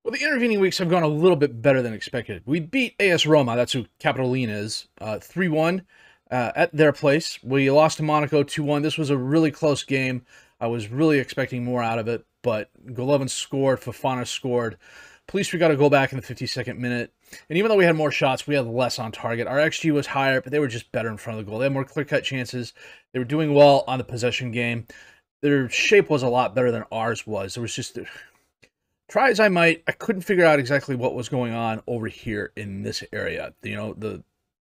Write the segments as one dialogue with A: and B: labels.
A: Well, the intervening weeks have gone a little bit better than expected. We beat AS Roma, that's who Capitoline is, 3-1 at their place. We lost to Monaco 2-1. This was a really close game. I was really expecting more out of it, but Golovin scored, Fofana scored. Police, we got a goal back in the 52nd minute. And even though we had more shots, we had less on target. Our XG was higher, but they were just better in front of the goal. They had more clear-cut chances. They were doing well on the possession game. Their shape was a lot better than ours was. There was just... Try as I might, I couldn't figure out exactly what was going on over here in this area. You know, the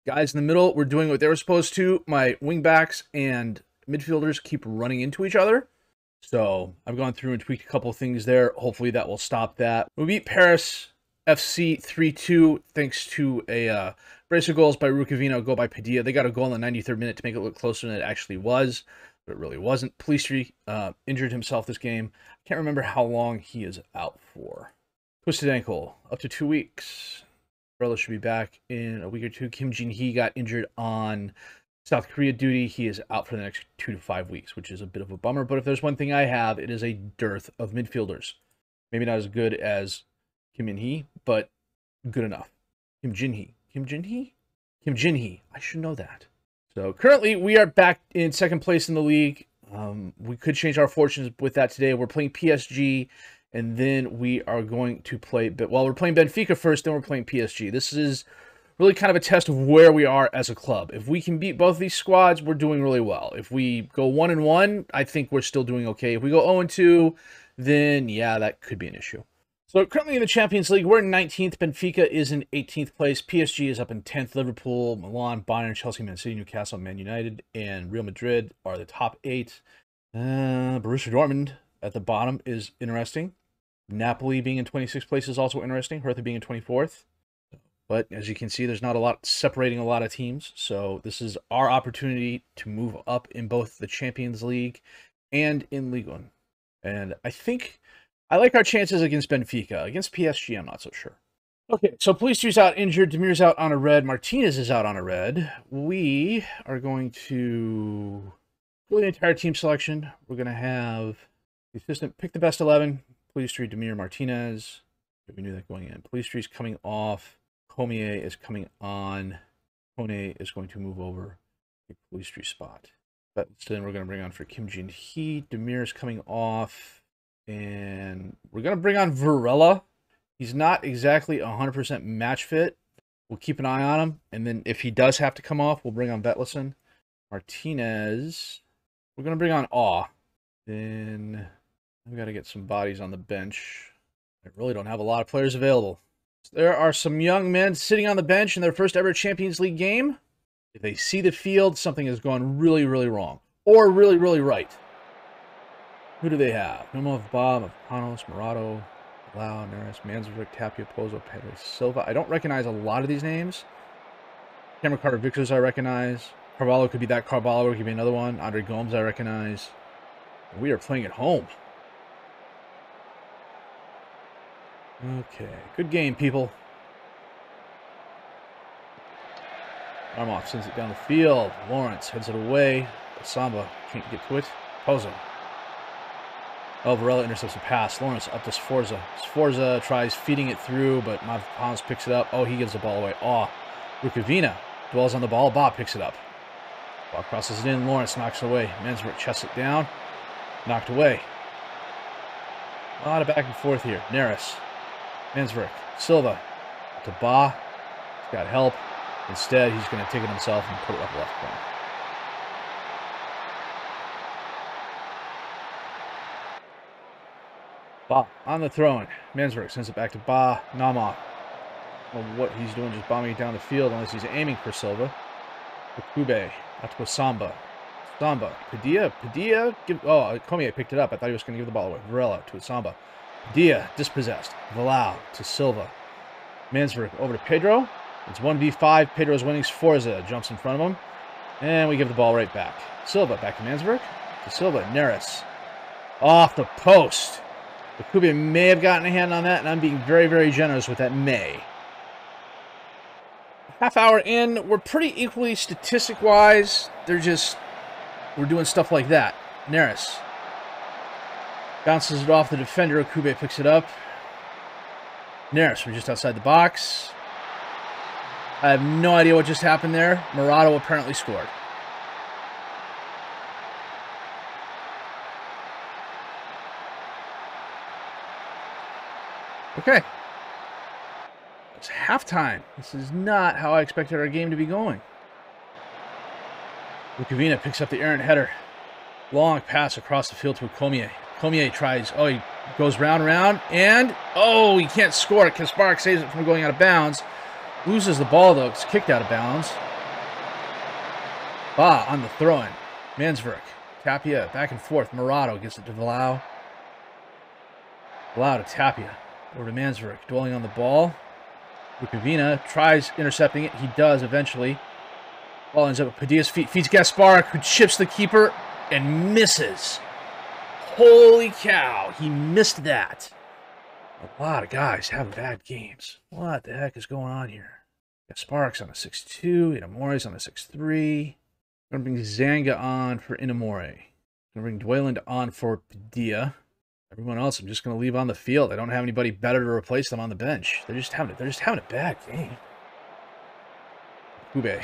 A: guys in the middle were doing what they were supposed to. My wingbacks and midfielders keep running into each other. So I've gone through and tweaked a couple of things there. Hopefully that will stop that. We beat Paris FC 3-2 thanks to a brace of goals by Rukavino, a goal by Padilla. They got a goal in the 93rd minute to make it look closer than it actually was, but it really wasn't. Polistri injured himself this game. I can't remember how long he is out for. Twisted ankle, up to 2 weeks. Varela should be back in a week or two. Kim Jin-hee got injured on South Korea duty. He is out for the next 2 to 5 weeks, which is a bit of a bummer. But if there's one thing I have, it is a dearth of midfielders. Maybe not as good as Kim Min-hee, but good enough. Kim Jin-hee. Kim Jin-hee? Kim Jin-hee. I should know that. So currently we are back in second place in the league. We could change our fortunes with that today. We're playing PSG, and then we are going to play... Well, we're playing Benfica first, then we're playing PSG. This is really kind of a test of where we are as a club. If we can beat both of these squads, we're doing really well. If we go 1-1, I think we're still doing okay. If we go 0-2, then yeah, that could be an issue. So currently in the Champions League, we're in 19th. Benfica is in 18th place. PSG is up in 10th. Liverpool, Milan, Bayern, Chelsea, Man City, Newcastle, Man United, and Real Madrid are the top 8. Borussia Dortmund at the bottom is interesting. Napoli being in 26th place is also interesting. Hertha being in 24th. But as you can see, there's not a lot separating a lot of teams. So this is our opportunity to move up in both the Champions League and in Ligue 1. And I think I like our chances against Benfica. Against PSG, I'm not so sure. Okay, so Polistri's out injured. Demir's out on a red. Martinez is out on a red. We are going to go the entire team selection. We're going to have the assistant pick the best 11. Polistri, Demir, Martinez. We knew that going in. Polistri's coming off. Comier is coming on. Kone is going to move over the Polistri spot. But then we're going to bring on for Kim Jin-hee. Demir is coming off. And we're going to bring on Varela. He's not exactly 100% match fit. We'll keep an eye on him. And then if he does have to come off, we'll bring on Betlison. Martinez. We're going to bring on Awe. Then I've got to get some bodies on the bench. I really don't have a lot of players available. So there are some young men sitting on the bench in their first ever Champions League game. If they see the field, something has gone really, really wrong. Or really, really right. Who do they have? Numov, Bob, Panos, Morato, Lau, Neres, Manzovic, Tapia, Pozo, Pedro, Silva. I don't recognize a lot of these names. Cameron Carter Victors I recognize. Carvalho could be that. Carvalho could be another one. Andre Gomes I recognize. We are playing at home. Okay. Good game, people. Armoff sends it down the field. Lawrence heads it away. Samba can't get to it. Pozo. Oh, Varela intercepts a pass. Lawrence up to Sforza. Sforza tries feeding it through, but Mavpons picks it up. Oh, he gives the ball away. Oh, Rukavina dwells on the ball. Bob picks it up. Bob crosses it in. Lawrence knocks it away. Mansbrook chests it down. Knocked away. A lot of back and forth here. Neres. Mansbrook. Silva. To Ba. He's got help. Instead, he's going to take it himself and put it up left corner. Ba on the throw-in. Mansbrook sends it back to Ba. Nama. I don't know what he's doing, just bombing it down the field unless he's aiming for Silva. Kube. Out to Samba. Samba. Padilla. Padilla. Oh, Comier picked it up. I thought he was going to give the ball away. Varela to Samba. Padilla. Dispossessed. Valau to Silva. Mansbrook over to Pedro. It's 1v5. Pedro's winning. Sforza jumps in front of him. And we give the ball right back. Silva back to Mansbrook. To Silva. Neres. Off the post. Kube may have gotten a hand on that, and I'm being very, very generous with that may. Half hour in, we're pretty equally statistic-wise. We're doing stuff like that. Neres bounces it off the defender. Kube picks it up. Neres from just outside the box. I have no idea what just happened there. Morato apparently scored. Okay. It's halftime. This is not how I expected our game to be going. Lukavina picks up the errant header. Long pass across the field to Cormier. Cormier tries. Oh, he goes round, and oh, he can't score it. Kasparek saves it from going out of bounds. Loses the ball, though. It's kicked out of bounds. On the throw-in. Mansverk. Tapia back and forth. Morato gets it to Vlau. Vlau to Tapia. Over to Mansverk. Dwelling on the ball. Lukavina tries intercepting it. He does eventually. Ball ends up at Padilla's feet. Feeds Kasparek, who chips the keeper and misses. Holy cow. He missed that. A lot of guys have bad games. What the heck is going on here? Kasparek's on a 6-2. Inamore's on a 6-3. I'm going to bring Zanga on for Inamore. I'm going to bring Dwayland on for Padilla. Everyone else I'm just going to leave on the field. I don't have anybody better to replace them on the bench. They're just having a bad game. Kube.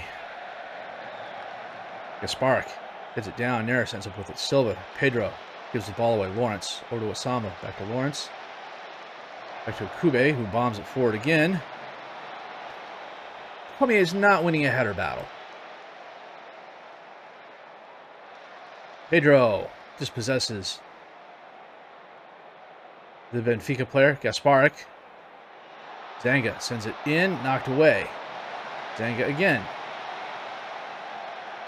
A: Kasparek gets it down. Neres ends up with it. Silva. Pedro gives the ball away. Lawrence over to Osama. Back to Lawrence. Back to Kube, who bombs it forward again. Cormier is not winning a header battle. Pedro dispossesses the Benfica player, Kasparek. Zanga sends it in, knocked away. Zanga again.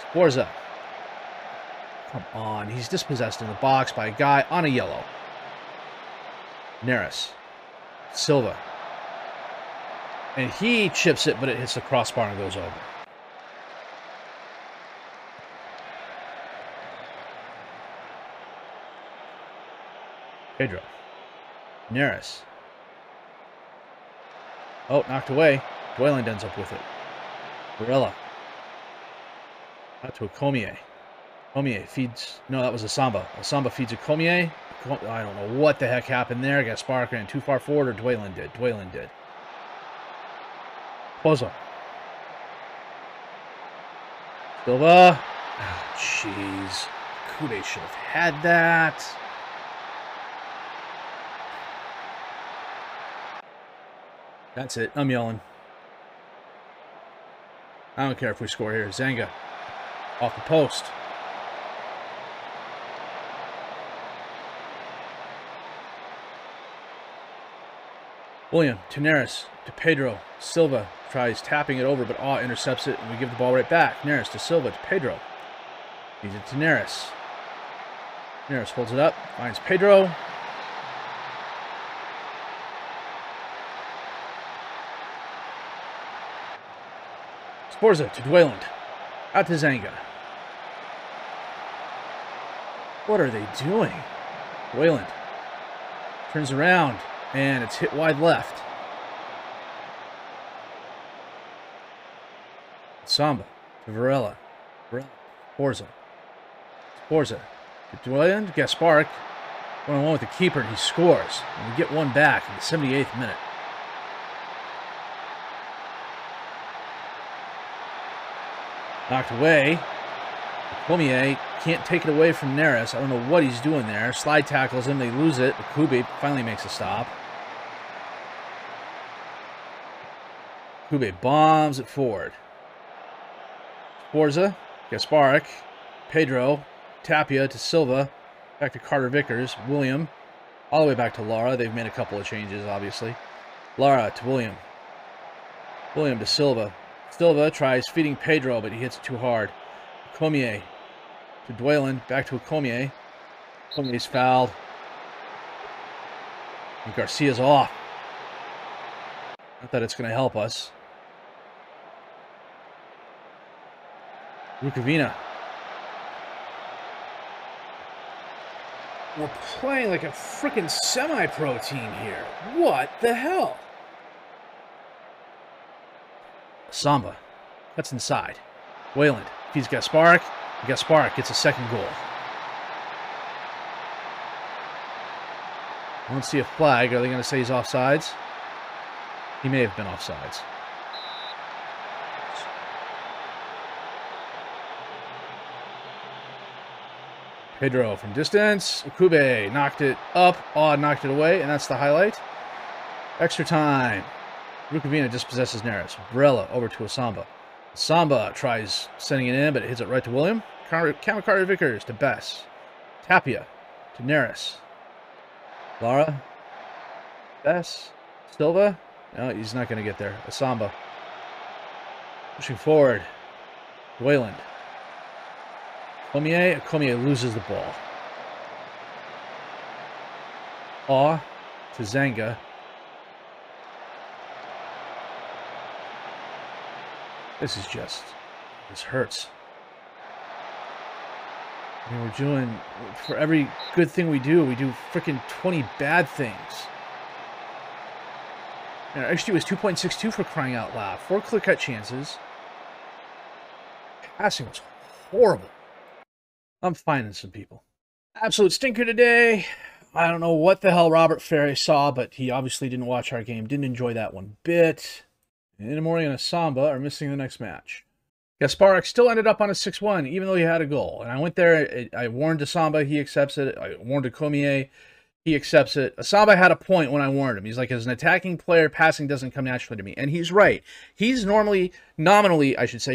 A: Sforza. Come on, he's dispossessed in the box by a guy on a yellow. Neres. Silva. And he chips it, but it hits the crossbar and goes over. Pedro. Neres. Oh, knocked away. Dwayland ends up with it. Varela. Out to a Cormier. Cormier feeds... No, that was a Samba. A Samba feeds a Cormier. I don't know what the heck happened there. Kasparek ran too far forward, or Dwayland did. Dwayland did. Pozo. Silva. Oh, jeez. Kube should have had that. That's it. I'm yelling. I don't care if we score here. Zanga. Off the post. William to Neres to Pedro. Silva tries tapping it over, but intercepts it, and we give the ball right back. Neres to Silva to Pedro. Feeds it to Neres. Neres holds it up, finds Pedro. Sforza to Dwayland. Out to Zanga. What are they doing? Dwayland turns around, and it's hit wide left. Samba to Varela. Sforza. Sforza to Dwayland. Kasparek. 1-on-1 with the keeper, and he scores. And we get one back in the 78th minute. Knocked away. Cormier can't take it away from Neres. I don't know what he's doing there. Slide tackles him. They lose it. Kube finally makes a stop. Kube bombs it forward. Sforza, Kasparek, Pedro, Tapia to Silva. Back to Carter Vickers. William. All the way back to Lara. They've made a couple of changes, obviously. Lara to William. William to Silva. Silva tries feeding Pedro, but he hits it too hard. Cormier to Dwayland. Back to Cormier. Cormier's fouled. And Garcia's off. Not that it's going to help us. Lukavina. We're playing like a freaking semi-pro team here. What the hell? Samba cuts inside. Wayland feeds Kasparek. Kasparek gets a second goal. I don't see a flag. Are they going to say he's offsides? He may have been offsides. Pedro from distance. Ukube knocked it up. Knocked it away, and that's the highlight. Extra time. Rukavina dispossesses Neres. Varela over to Asamba. Asamba tries sending it in, but it hits it right to William. Kamakari Vickers to Bess. Tapia to Neres. Lara. Bess. Silva. No, he's not going to get there. Asamba. Pushing forward. Wayland. Komier loses the ball. To Zanga. This hurts. I mean, we're doing, for every good thing we do freaking 20 bad things. And our XG was 2.62 for crying out loud. 4 clear-cut chances. Passing was horrible. I'm finding some people. Absolute stinker today. I don't know what the hell Robert Ferry saw, but he obviously didn't watch our game. Didn't enjoy that one bit. Inamori and Asamba are missing the next match. Gasparik still ended up on a 6-1, even though he had a goal. And I went there, I warned Asamba, he accepts it. I warned Komier, he accepts it. Asamba had a point when I warned him. He's like, as an attacking player, passing doesn't come naturally to me. And he's right. He's nominally an advanced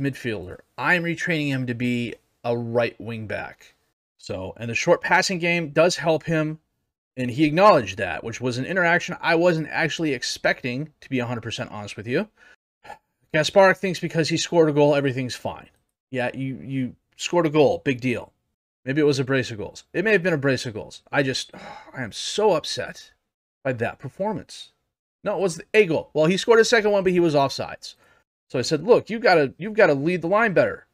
A: midfielder. I'm retraining him to be a right wing back. So, and the short passing game does help him. And he acknowledged that, which was an interaction I wasn't actually expecting, to be 100% honest with you. Gasparik thinks because he scored a goal, everything's fine. Yeah, you scored a goal. Big deal. Maybe it was a brace of goals. It may have been a brace of goals. I am so upset by that performance. No, it was a goal. Well, he scored a second one, but he was offsides. So I said, look, you've got to lead the line better.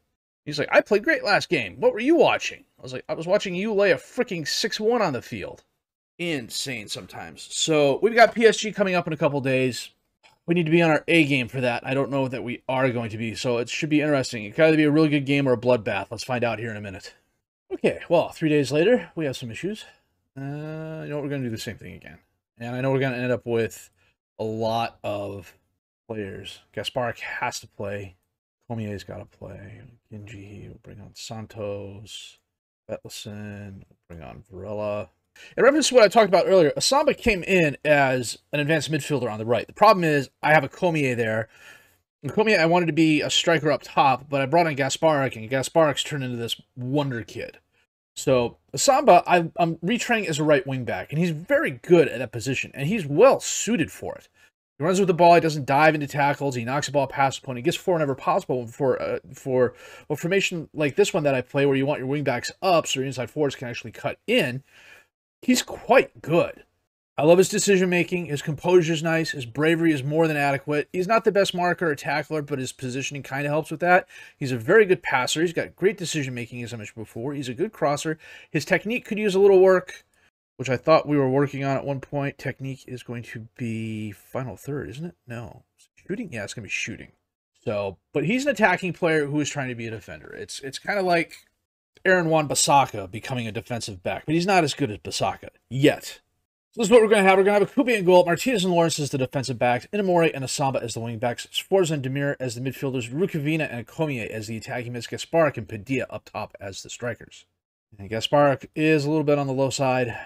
A: He's like, I played great last game. What were you watching? I was like, I was watching you lay a freaking 6-1 on the field. Insane sometimes. So we've got PSG coming up in a couple days. We need to be on our A game for that. I don't know that we are going to be, so it should be interesting. It could either be a really good game or a bloodbath. Let's find out here in a minute. Okay, well, 3 days later, we have some issues. You know, we're going to do the same thing again. And I know we're going to end up with a lot of players. Gasparik has to play. Comier's got to play. Ginji, we'll bring on Santos. Betlison, we'll bring on Varela. In reference to what I talked about earlier, Asamba came in as an advanced midfielder on the right. The problem is I have a Komier there. And Komier, I wanted to be a striker up top, but I brought in Gasparik, and Gasparik's turned into this wonder kid. So Asamba, I'm retraining as a right wing back, and he's very good at that position, and he's well suited for it. He runs with the ball. He doesn't dive into tackles. He knocks the ball past the opponent. He gets forward whenever possible for a formation like this one that I play, where you want your wing backs up so your inside forwards can actually cut in. He's quite good. I love his decision-making. His composure is nice. His bravery is more than adequate. He's not the best marker or tackler, but his positioning kind of helps with that. He's a very good passer. He's got great decision-making, as I mentioned before. He's a good crosser. His technique could use a little work, which I thought we were working on at one point. Technique is going to be final third, isn't it? No. Shooting? Yeah, it's going to be shooting. So, but he's an attacking player who is trying to be a defender. It's kind of like Aaron Wan-Bissaka becoming a defensive back, but he's not as good as Bissaka yet. So this is what we're going to have. We're going to have a Coupe in goal, Martinez and Lawrence as the defensive backs, Inamori and Asamba as the wing backs, Sforza and Demir as the midfielders, Rukavina and Komier as the attacking mids, Gasparik and Padilla up top as the strikers. And Gasparik is a little bit on the low side.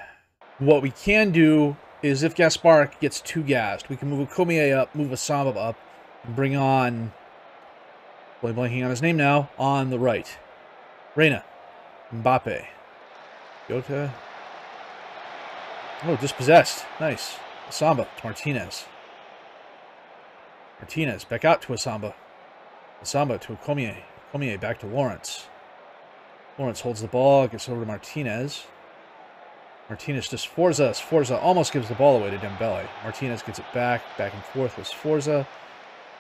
A: What we can do is if Gasparik gets too gassed, we can move Komier up, move Asamba up, and bring on, blanking on his name now, on the right. Reina. Mbappe. Jota. Oh, dispossessed. Nice. Asamba to Martinez. Martinez back out to Asamba. Asamba to Komier. Komier back to Lawrence. Lawrence holds the ball, gets over to Martinez. Martinez to Sforza. Sforza almost gives the ball away to Dembele. Martinez gets it back and forth with Sforza.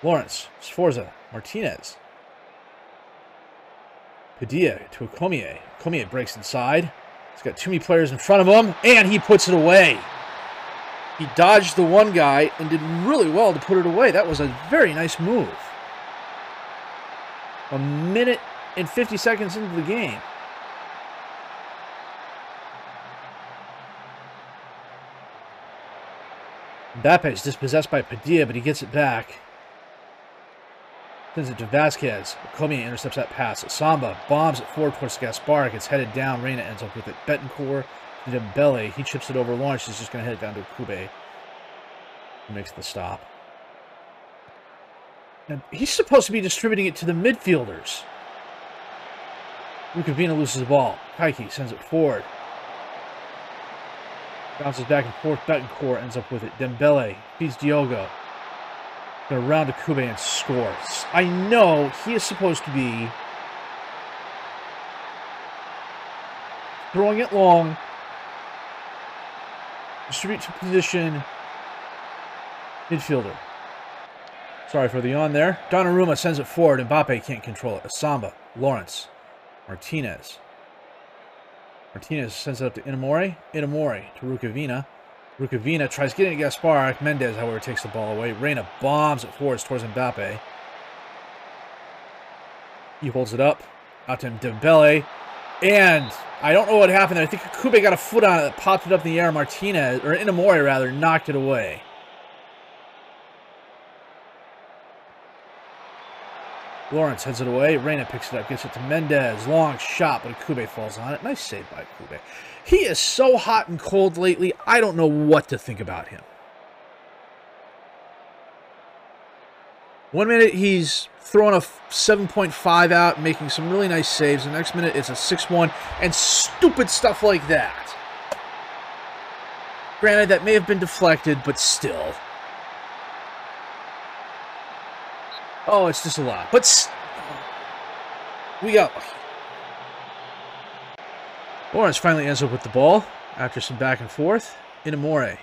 A: Lawrence. Sforza. Martinez. Padilla to Komier. Komier breaks inside. He's got too many players in front of him, and he puts it away. He dodged the one guy and did really well to put it away. That was a very nice move. A minute and 50 seconds into the game. Mbappe is dispossessed by Padilla, but he gets it back. Sends it to Vasquez. Comey intercepts that pass. Samba bombs it forward towards Gaspar. Gets headed down. Reina ends up with it. Betancourt to Dembele. He chips it over. Lawrence is just going to head it down to Kube, who makes the stop. And he's supposed to be distributing it to the midfielders. Rukavina loses the ball. Kaiki sends it forward. Bounces back and forth. Betancourt ends up with it. Dembele feeds Diogo. Going to round to Kube and scores. I know he is supposed to be throwing it long. Distribute to position. Midfielder. Sorry for the yawn there. Donnarumma sends it forward. Mbappe can't control it. Asamba. Lawrence. Martinez. Martinez sends it up to Inamori. Inamori to Rukavina. Rukavina tries getting to Gaspar. Mendes, however, takes the ball away. Reina bombs it forwards towards Mbappe. He holds it up. Out to Dembele. And I don't know what happened there. I think Kube got a foot on it, popped it up in the air. Martinez, or Inamori rather, knocked it away. Lawrence heads it away. Reina picks it up, gets it to Mendes. Long shot, but Kube falls on it. Nice save by Kube. He is so hot and cold lately, I don't know what to think about him. 1 minute, he's throwing a 7.5 out, making some really nice saves. The next minute, it's a 6-1, and stupid stuff like that. Granted, that may have been deflected, but still. Oh, it's just a lot. But we got lucky. Lawrence finally ends up with the ball after some back and forth. Inamori.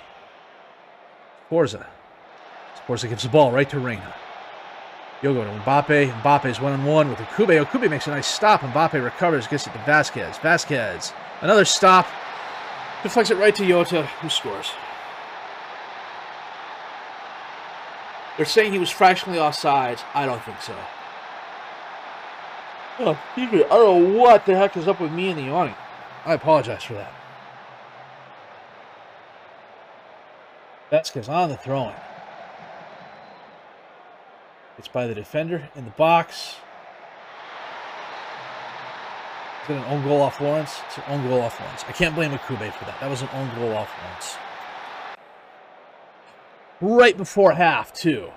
A: Forza. Forza gives the ball right to Reina. Yogo to Mbappe. Mbappe's one-on-one with Okube. Okube makes a nice stop. Mbappe recovers, gets it to Vasquez. Vasquez. Another stop. Deflects it right to Jota, who scores. They're saying he was fractionally offsides. I don't think so. Oh, I don't know what the heck is up with me in the awning. I apologize for that. Vasquez on the throw-in. It's by the defender in the box. Is it an own goal off Lawrence? It's an own goal off Lawrence. I can't blame Okube for that. That was an own goal off Lawrence. Right before half, too.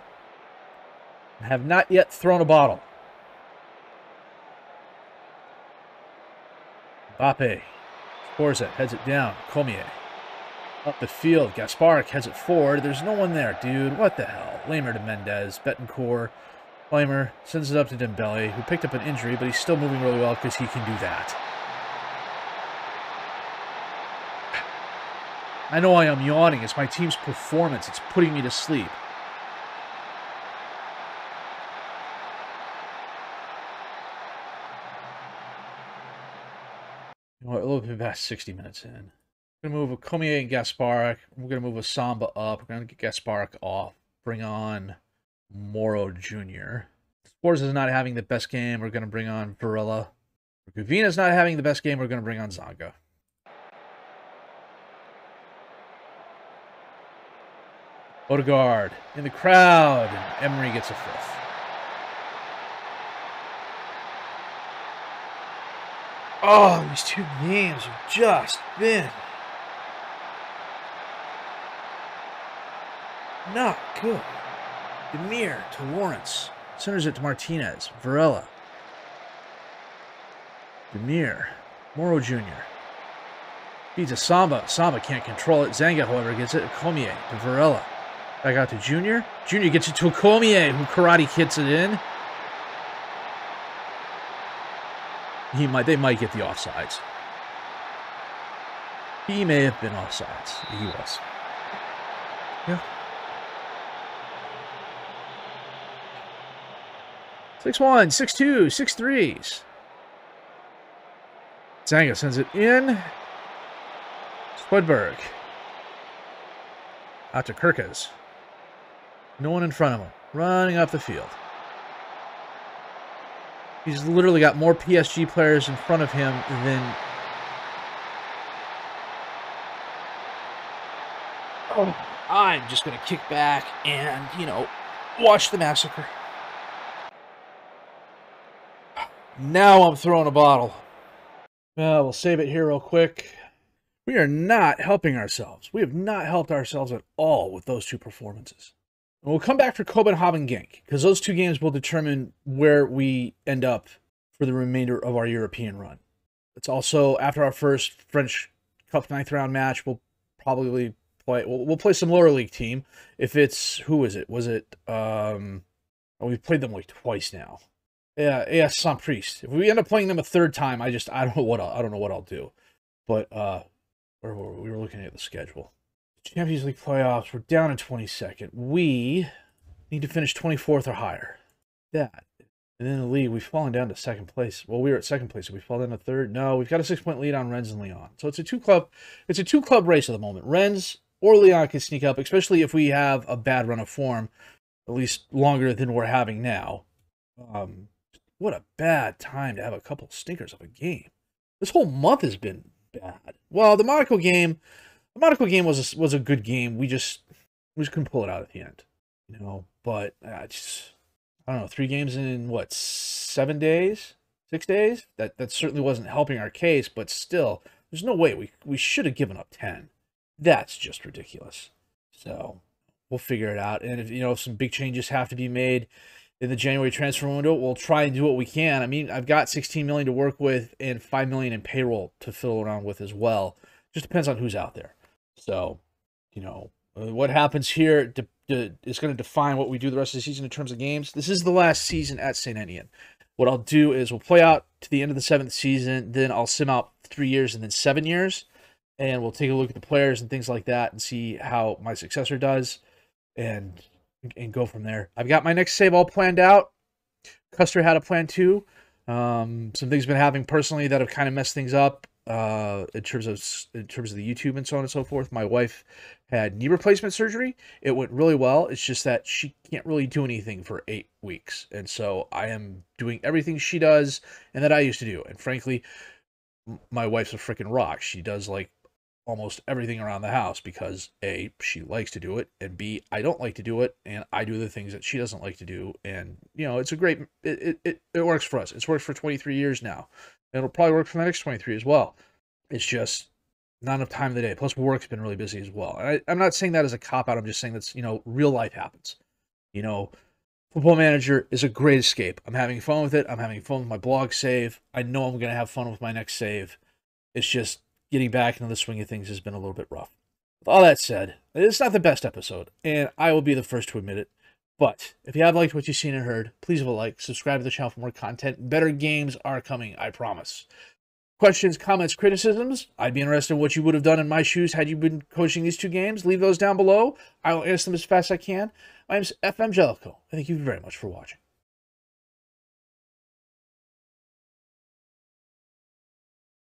A: I have not yet thrown a bottle. Mbappe. Forza heads it down. Comier. Up the field. Gasparic heads it forward. There's no one there, dude. What the hell? Lamer to Mendes. Betancourt. Lamer sends it up to Dembele, who picked up an injury, but he's still moving really well because he can do that. I know I am yawning. It's my team's performance. It's putting me to sleep. You know what, a little bit past 60 minutes in. We're going to move Comier and Gasparic. We're going to move Samba up. We're going to get Gasparic off. Bring on Moro Jr. Sports is not having the best game. We're going to bring on Varela. Gavina's not having the best game. We're going to bring on Zonga. Odegaard in the crowd, and Emery gets a fifth. Oh, these two games have just been not good. Demir to Lawrence. Centers it to Martinez. Varela. Demir. Moro Jr. Feeds a Samba. Samba can't control it. Zanga, however, gets it to Comier. To Varela. Back out to Junior. Junior gets it to Comier, who karate kicks it in. They might get the offsides. He may have been offsides. He was. Yeah. 6-1, 6-2, 6-3s. Zanga sends it in. Spudberg. Out to Kirkes. No one in front of him. Running up the field. He's literally got more PSG players in front of him than... Oh, I'm just going to kick back and, watch the massacre. Now I'm throwing a bottle. Well, we'll save it here real quick. We are not helping ourselves. We have not helped ourselves at all with those two performances. And we'll come back for Copenhagen Genk, because those two games will determine where we end up for the remainder of our European run. It's also, after our first French Cup 9th round match, we'll probably play, we'll play some lower league team. If it's, who is it? Was it, we've played them like twice now. Yeah, ASSE. If we end up playing them a third time, I don't know what I'll do. But, where were we? We were looking at the schedule. Champions League playoffs, we're down in 22nd. We need to finish 24th or higher. That. And then in the league, we've fallen down to second place. Well, we were at second place, so we fall down to third. No, we've got a 6-point lead on Rennes and Lyon. So it's a two-club race at the moment. Rennes or Lyon can sneak up, especially if we have a bad run of form, at least longer than we're having now. What a bad time to have a couple stinkers of a game. This whole month has been bad. Well, the Monaco game was a good game. We just couldn't pull it out at the end, But I don't know, 3 games in what, 7 days, 6 days? That certainly wasn't helping our case. But still, there's no way we should have given up 10. That's just ridiculous. So we'll figure it out. And if some big changes have to be made in the January transfer window, we'll try and do what we can. I mean, I've got $16 million to work with and $5 million in payroll to fiddle around with as well. Just depends on who's out there. So, what happens here is going to define what we do the rest of the season in terms of games. This is the last season at St. Etienne. What I'll do is we'll play out to the end of the 7th season. Then I'll sim out 3 years and then 7 years. And we'll take a look at the players and things like that and see how my successor does. And go from there. I've got my next save all planned out. Custer had a plan too. Some things been happening personally that have kind of messed things up in terms of the YouTube and so on and so forth. My wife had knee replacement surgery. It went really well. It's just that she can't really do anything for 8 weeks. And so I am doing everything she does and that I used to do. And frankly, my wife's a freaking rock. She does like almost everything around the house because A, she likes to do it, and B, I don't like to do it, and I do the things that she doesn't like to do. And it's a great, it works for us. It's worked for 23 years now. It'll probably work for the next 23 as well. It's just not enough time of the day. Plus work's been really busy as well. And I'm not saying that as a cop-out. I'm just saying that's, real life happens. Football Manager is a great escape. I'm having fun with it. I'm having fun with my blog save. I know I'm going to have fun with my next save. It's just getting back into the swing of things has been a little bit rough. With all that said, it's not the best episode, and I will be the first to admit it. But if you have liked what you've seen and heard, please leave a like, subscribe to the channel for more content. Better games are coming, I promise. Questions, comments, criticisms? I'd be interested in what you would have done in my shoes had you been coaching these 2 games. Leave those down below. I will answer them as fast as I can. My name is FM Jellicoe, and thank you very much for watching.